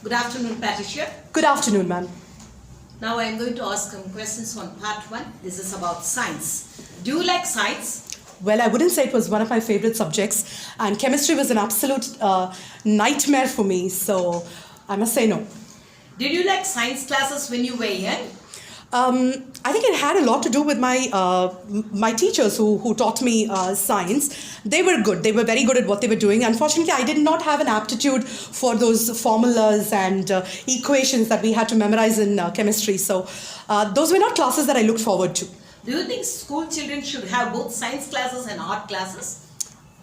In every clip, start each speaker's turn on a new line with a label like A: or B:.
A: Good afternoon, Patricia.
B: Good afternoon, ma'am.
A: Now I am going to ask some questions on part 1. This is about science. Do you like science?
B: Well, I wouldn't say it was one of my favorite subjects, and chemistry was an absolute nightmare for me, so I must say no.
A: Did you like science classes when you were young?
B: I think it had a lot to do with my teachers who taught me science. They were good. They were very good at what they were doing. Unfortunately, I did not have an aptitude for those formulas and equations that we had to memorize in chemistry. So those were not classes that I looked forward to.
A: Do you think school children should have both science classes and art classes?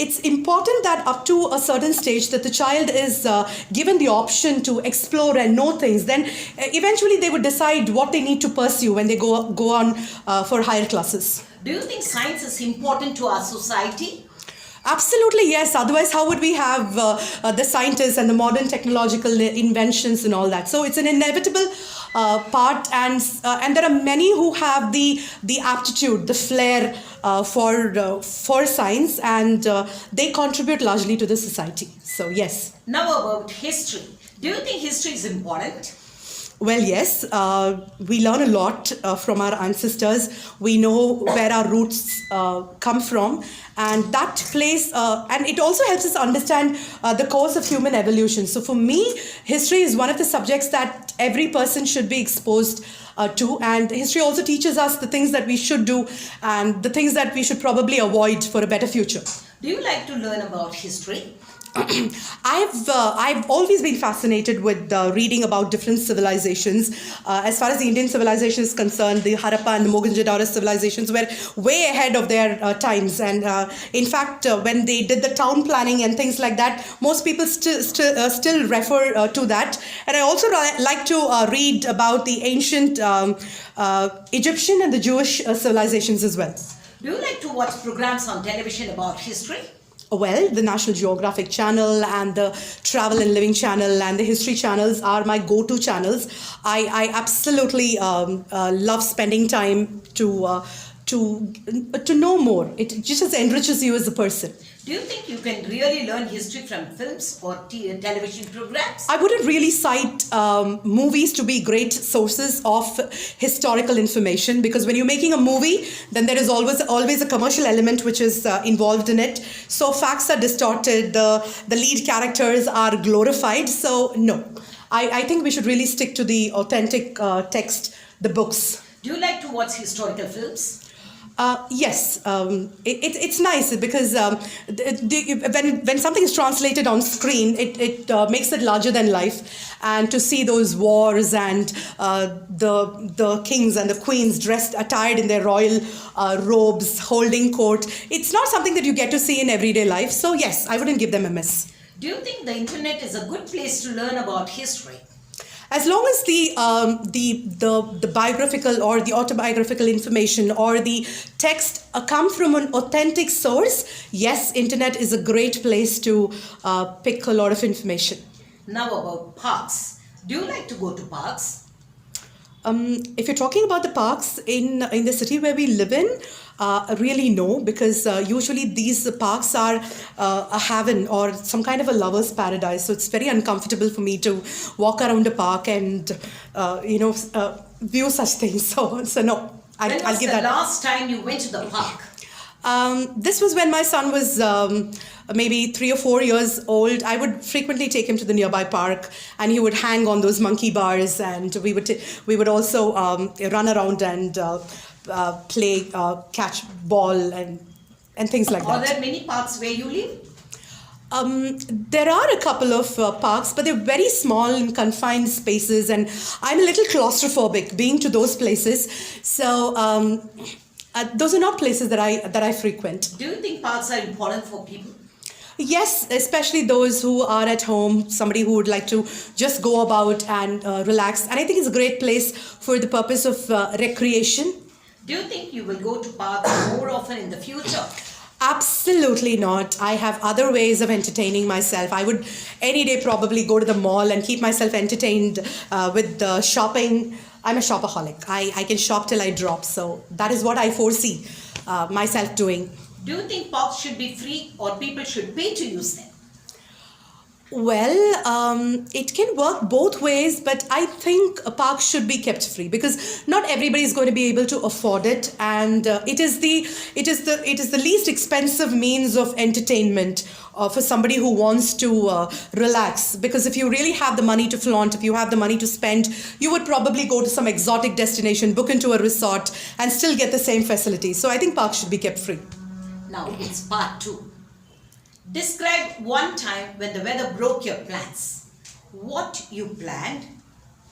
B: It's important that up to a certain stage that the child is given the option to explore and know things. Then eventually they would decide what they need to pursue when they go on for higher classes.
A: Do you think science is important to our society?
B: Absolutely, yes. Otherwise, how would we have the scientists and the modern technological inventions and all that? So it's an inevitable part, and there are many who have the aptitude, the flair for science, and they contribute largely to the society. So yes.
A: Now about history. Do you think history is important?
B: Well, yes, we learn a lot from our ancestors. We know where our roots come from, and that plays, and it also helps us understand the course of human evolution. So for me, history is one of the subjects that every person should be exposed to, and history also teaches us the things that we should do and the things that we should probably avoid for a better future.
A: Do you like to learn about history?
B: I've always been fascinated with reading about different civilizations. As far as the Indian civilization is concerned, the Harappa and the Mohenjo-daro civilizations were way ahead of their times. And in fact, when they did the town planning and things like that, most people still refer to that. And I also like to read about the ancient Egyptian and the Jewish civilizations as well.
A: Do you like to watch programs on television about history?
B: Well, the National Geographic Channel and the Travel and Living Channel and the History channels are my go-to channels. I absolutely love spending time to know more. It just enriches you as a person.
A: Do you think you can really learn history from films or television programs?
B: I wouldn't really cite movies to be great sources of historical information, because when you're making a movie, then there is always a commercial element which is involved in it. So facts are distorted, the lead characters are glorified. So no, I think we should really stick to the authentic text, the books.
A: Do you like to watch historical films?
B: Yes, it's nice because when something is translated on screen, it makes it larger than life, and to see those wars and the kings and the queens attired in their royal robes, holding court, it's not something that you get to see in everyday life. So yes, I wouldn't give them a miss.
A: Do you think the internet is a good place to learn about history?
B: As long as the biographical or the autobiographical information or the text come from an authentic source, yes, internet is a great place to pick a lot of information.
A: Now about parks. Do you like to go to parks?
B: If you're talking about the parks in the city where we live in, really no, because usually these parks are a haven or some kind of a lover's paradise. So it's very uncomfortable for me to walk around a park and view such things. So no, I'll give that.
A: When was the last time you went to the park?
B: This was when my son was maybe 3 or 4 years old. I would frequently take him to the nearby park, and he would hang on those monkey bars, and we would also run around and play catch ball and things like that.
A: Are there many parks where you live?
B: There are a couple of parks, but they're very small and confined spaces, and I'm a little claustrophobic being to those places. So those are not places that I frequent.
A: Do you think parks are important for people?
B: Yes, especially those who are at home, somebody who would like to just go about and relax. And I think it's a great place for the purpose of recreation.
A: Do you think you will go to parks more often in the future?
B: Absolutely not. I have other ways of entertaining myself. I would any day probably go to the mall and keep myself entertained with shopping. I'm a shopaholic. I can shop till I drop. So that is what I foresee myself doing.
A: Do you think parks should be free or people should pay to use them?
B: Well, it can work both ways, but I think a park should be kept free because not everybody is going to be able to afford it, and it is the least expensive means of entertainment for somebody who wants to relax. Because if you really have the money to flaunt, if you have the money to spend, you would probably go to some exotic destination, book into a resort, and still get the same facilities. So I think parks should be kept free.
A: Now it's part 2. Describe one time when the weather broke your plans. What you planned,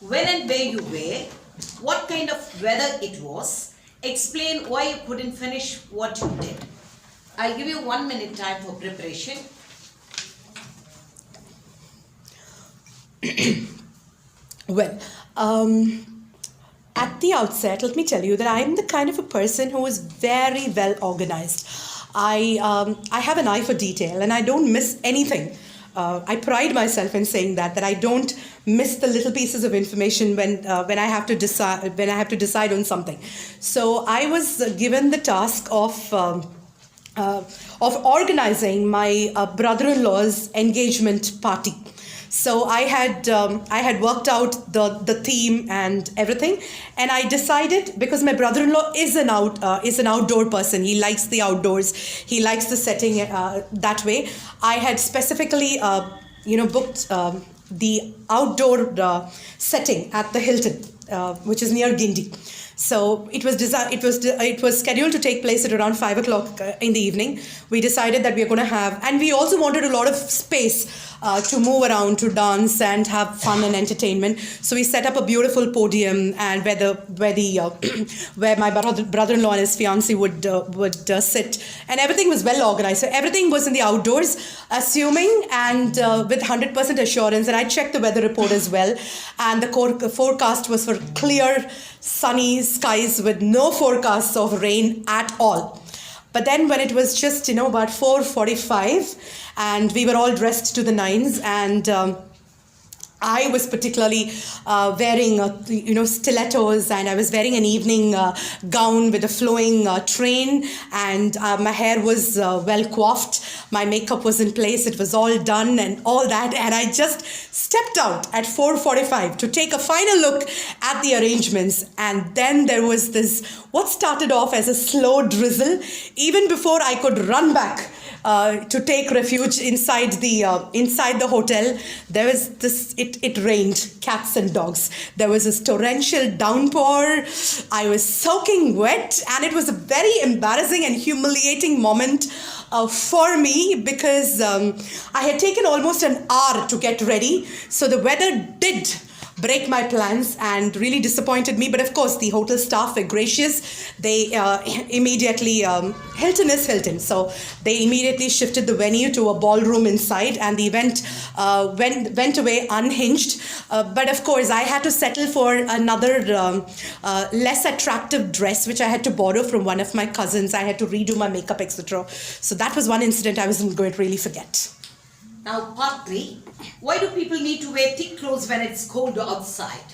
A: when and where you were, what kind of weather it was, explain why you couldn't finish what you did. I'll give you 1 minute time for preparation.
B: Well, at the outset, let me tell you that I'm the kind of a person who is very well organized. I have an eye for detail and I don't miss anything. I pride myself in saying that I don't miss the little pieces of information when I have to decide on something. So I was given the task of organizing my brother-in-law's engagement party. So I had worked out the theme and everything, and I decided, because my brother-in-law is an outdoor person. He likes the outdoors. He likes the setting that way. I had specifically booked the outdoor setting at the Hilton, which is near Guindy. So it was scheduled to take place at around 5 o'clock in the evening. We decided that we are going to have, and we also wanted a lot of space to move around, to dance and have fun and entertainment. So we set up a beautiful podium, and where my brother-in-law and his fiancée would sit, and everything was well organized. So everything was in the outdoors, assuming and with 100% assurance. And I checked the weather report as well, and the forecast was for clear, sunny skies with no forecasts of rain at all. But then when it was just about 4:45, and we were all dressed to the nines, and I was particularly wearing stilettos, and I was wearing an evening gown with a flowing train, and my hair was well coiffed, my makeup was in place, it was all done and all that, and I just stepped out at 4:45 to take a final look at the arrangements. And then there was this, what started off as a slow drizzle. Even before I could run back to take refuge inside the hotel, there was this, it rained cats and dogs. There was this torrential downpour. I was soaking wet, and it was a very embarrassing and humiliating moment for me, because I had taken almost an hour to get ready. So the weather did break my plans and really disappointed me. But of course, the hotel staff were gracious. They immediately, Hilton is Hilton, so they immediately shifted the venue to a ballroom inside, and the event went away unhinged. But of course, I had to settle for another less attractive dress, which I had to borrow from one of my cousins. I had to redo my makeup, etc. So that was one incident I wasn't going to really forget.
A: Now part 3. Why do people need to wear thick clothes when it's cold outside?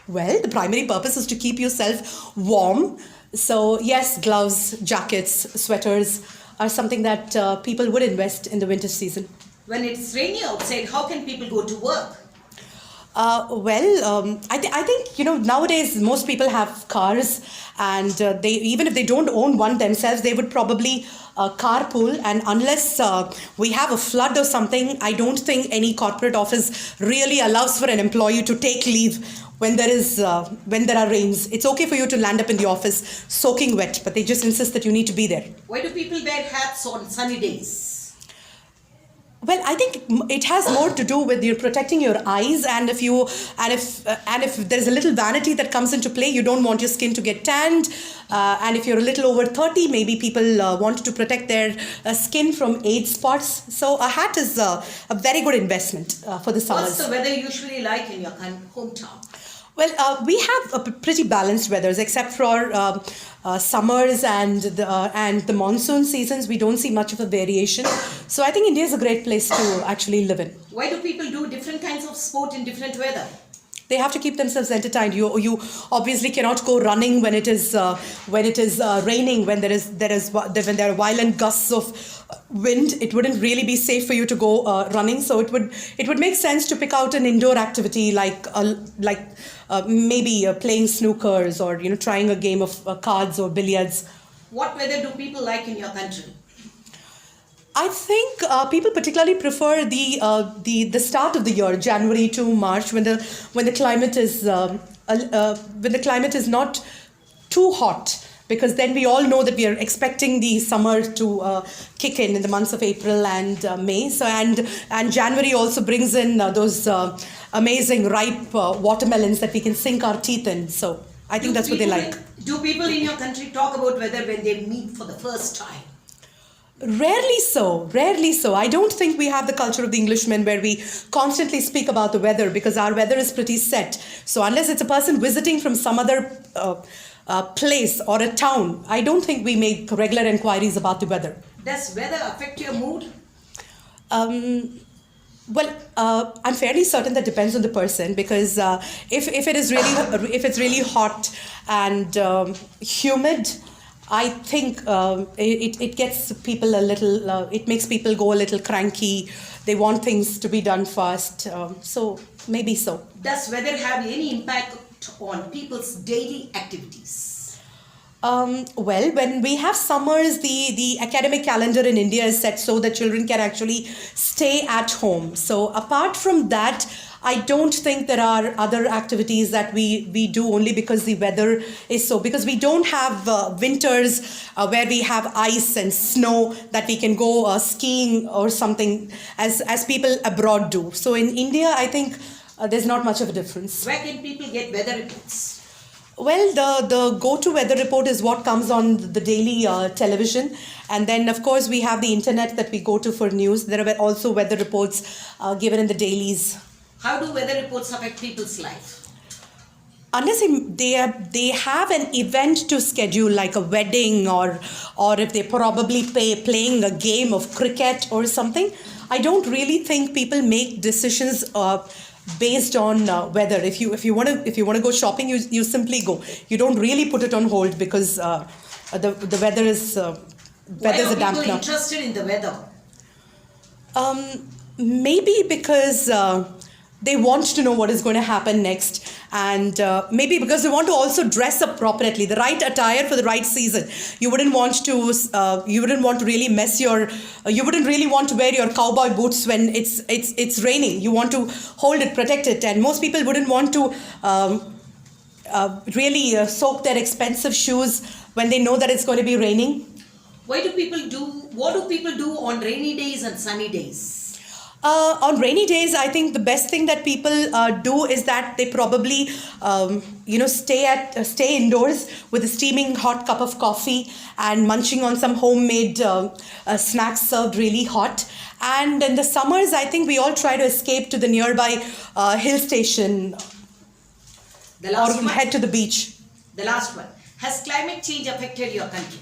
B: Well, the primary purpose is to keep yourself warm. So yes, gloves, jackets, sweaters are something that people would invest in the winter season.
A: When it's rainy outside, how can people go to work?
B: I think nowadays most people have cars, and they, even if they don't own one themselves, they would probably carpool. And unless we have a flood or something, I don't think any corporate office really allows for an employee to take leave when there are rains. It's okay for you to land up in the office soaking wet, but they just insist that you need to be there.
A: Why do people wear hats on sunny days?
B: Well, I think it has more to do with you protecting your eyes, and if there's a little vanity that comes into play, you don't want your skin to get tanned, and if you're a little over 30, maybe people want to protect their skin from age spots. So a hat is a very good investment for the summers.
A: What's the weather usually like in your hometown?
B: Well, we have a pretty balanced weathers, except for summers and the monsoon seasons. We don't see much of a variation. So I think India is a great place to actually live in.
A: Why do people do different kinds of sport in different weather?
B: They have to keep themselves entertained. You obviously cannot go running when it is raining, when there are violent gusts of wind. It wouldn't really be safe for you to go running. So it would make sense to pick out an indoor activity like maybe playing snookers, or trying a game of cards or billiards.
A: What weather do people like in your country?
B: I think people particularly prefer the start of the year, January to March, when the climate is not too hot, because then we all know that we are expecting the summer to kick in the months of April and May. So and January also brings in those amazing ripe watermelons that we can sink our teeth in. So I think that's what they like.
A: Do people in your country talk about weather when they meet for the first time?
B: Rarely so. I don't think we have the culture of the Englishman where we constantly speak about the weather, because our weather is pretty set. So unless it's a person visiting from some other place or a town, I don't think we make regular enquiries about the weather.
A: Does weather affect your mood?
B: Well, I'm fairly certain that depends on the person, because if it's really hot and humid, I think it gets people a little. It makes people go a little cranky. They want things to be done fast. So maybe so.
A: Does weather have any impact on people's daily activities?
B: Well, when we have summers, the academic calendar in India is set so that children can actually stay at home. So apart from that, I don't think there are other activities that we do only because the weather is so. Because we don't have winters where we have ice and snow that we can go skiing or something as people abroad do. So in India, I think there's not much of a difference.
A: Where can people get weather reports?
B: Well, the go-to weather report is what comes on the daily television. And then, of course, we have the internet that we go to for news. There are also weather reports given in the dailies.
A: How do weather reports affect people's life?
B: Unless they have an event to schedule, like a wedding, or if they're probably playing a game of cricket or something, I don't really think people make decisions based on weather. If you want to go shopping, you simply go. You don't really put it on hold because the weather is weather's a dampener.
A: Why are people interested in the weather?
B: Maybe because they want to know what is going to happen next, and maybe because they want to also dress up appropriately, the right attire for the right season. You wouldn't want to really you wouldn't really want to wear your cowboy boots when it's raining. You want to hold it, protect it, and most people wouldn't want to really soak their expensive shoes when they know that it's going to be raining.
A: What do people do on rainy days and sunny days?
B: On rainy days, I think the best thing that people do is that they probably, stay indoors with a steaming hot cup of coffee and munching on some homemade snacks served really hot. And in the summers, I think we all try to escape to the nearby hill station or head to the beach.
A: The last one. Has climate change affected your country?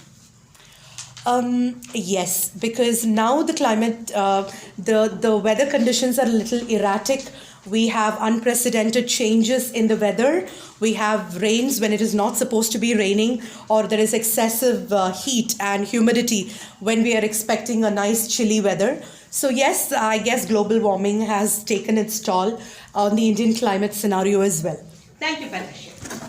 B: Yes, because now the climate, the weather conditions are a little erratic. We have unprecedented changes in the weather. We have rains when it is not supposed to be raining, or there is excessive heat and humidity when we are expecting a nice chilly weather. So yes, I guess global warming has taken its toll on the Indian climate scenario as well.
A: Thank you, Patricia.